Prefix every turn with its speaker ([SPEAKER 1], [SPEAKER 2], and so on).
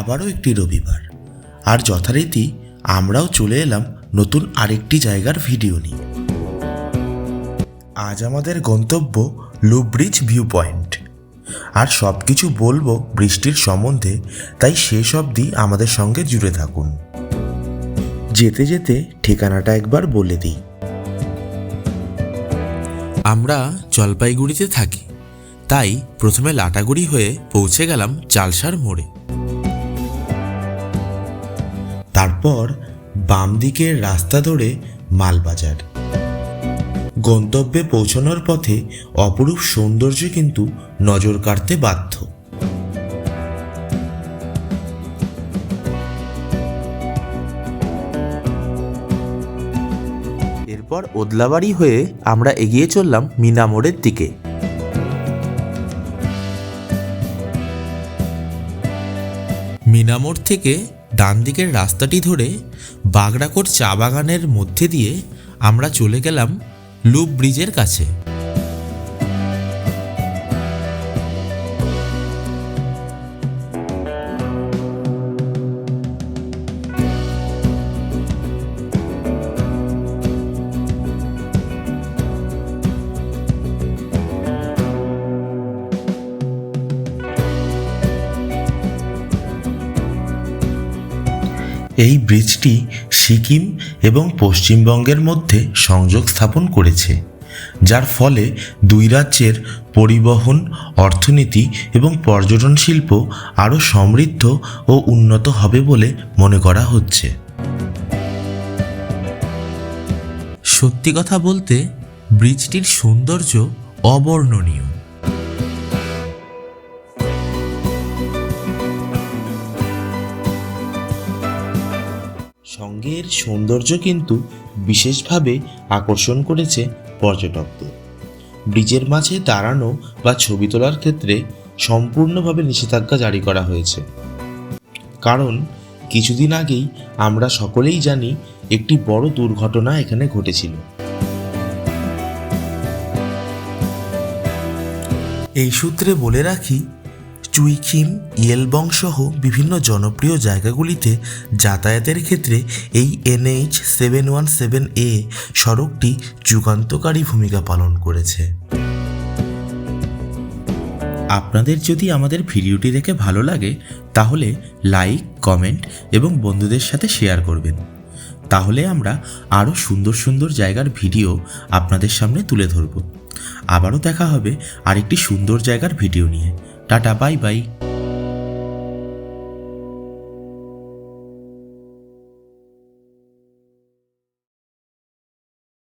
[SPEAKER 1] আবারও একটি রবিবার, আর যথারীতি আমরাও চলে এলাম নতুন আরেকটি জায়গার ভিডিও নিয়ে। আজ আমাদের গন্তব্য লুপ ব্রিজ ভিউ পয়েন্ট, আর সব কিছু বলবো বৃষ্টির সম্বন্ধে, তাই শেষ অবধি আমাদের সঙ্গে জুড়ে থাকুন। যেতে যেতে ঠিকানাটা একবার বলে দিই। আমরা জলপাইগুড়িতে থাকি, তাই প্রথমে লাটাগুড়ি হয়ে পৌঁছে গেলাম চালসার মোড়ে। তারপর বাম দিকের রাস্তা ধরে মালবাজার। গন্তব্যে পৌঁছানোর পথে অপরূপ সৌন্দর্য কিন্তু নজর কাড়তে বাধ্য। এরপর ওদলাবাড়ি হয়ে আমরা এগিয়ে চললাম মিনা মোড়ের দিকে। মিনা মোড় থেকে ডান দিকের রাস্তাটি ধরে বাগড়াকোট চা বাগানের মধ্যে দিয়ে আমরা চলে গেলাম লুপ ব্রিজের কাছে। এই ব্রিজটি সিকিম এবং পশ্চিমবঙ্গের মধ্যে সংযোগ স্থাপন করেছে, যার ফলে দুই রাজ্যের পরিবহন, অর্থনীতি এবং পর্যটন শিল্প আরও সমৃদ্ধ ও উন্নত হবে বলে মনে করা হচ্ছে। সত্যি কথা বলতে ব্রিজটির সৌন্দর্য অবর্ণনীয়। সঙ্গের সৌন্দর্য কিন্তু বিশেষভাবে আকর্ষণ করেছে পর্যটকদের। ব্রিজের মাঝে দাঁড়ানো বা ছবি তোলার ক্ষেত্রে সম্পূর্ণভাবে নিষেধাজ্ঞা জারি করা হয়েছে, কারণ কিছুদিন আগেই আমরা সকলেই জানি একটি বড় দুর্ঘটনা এখানে ঘটেছিল। এই সূত্রে বলে রাখি, চুইখিম, ইয়েলবং সহ বিভিন্ন জনপ্রিয় জায়গাগুলিতে যাতায়াতের ক্ষেত্রে এই NH717A সড়কটি যুগান্তকারী ভূমিকা পালন করেছে। আপনাদের যদি আমাদের ভিডিওটি দেখে ভালো লাগে, তাহলে লাইক, কমেন্ট এবং বন্ধুদের সাথে শেয়ার করবেন। তাহলে আমরা আরও সুন্দর সুন্দর জায়গার ভিডিও আপনাদের সামনে তুলে ধরব। আবারও দেখা হবে আরেকটি সুন্দর জায়গার ভিডিও নিয়ে। Tata, bye bye.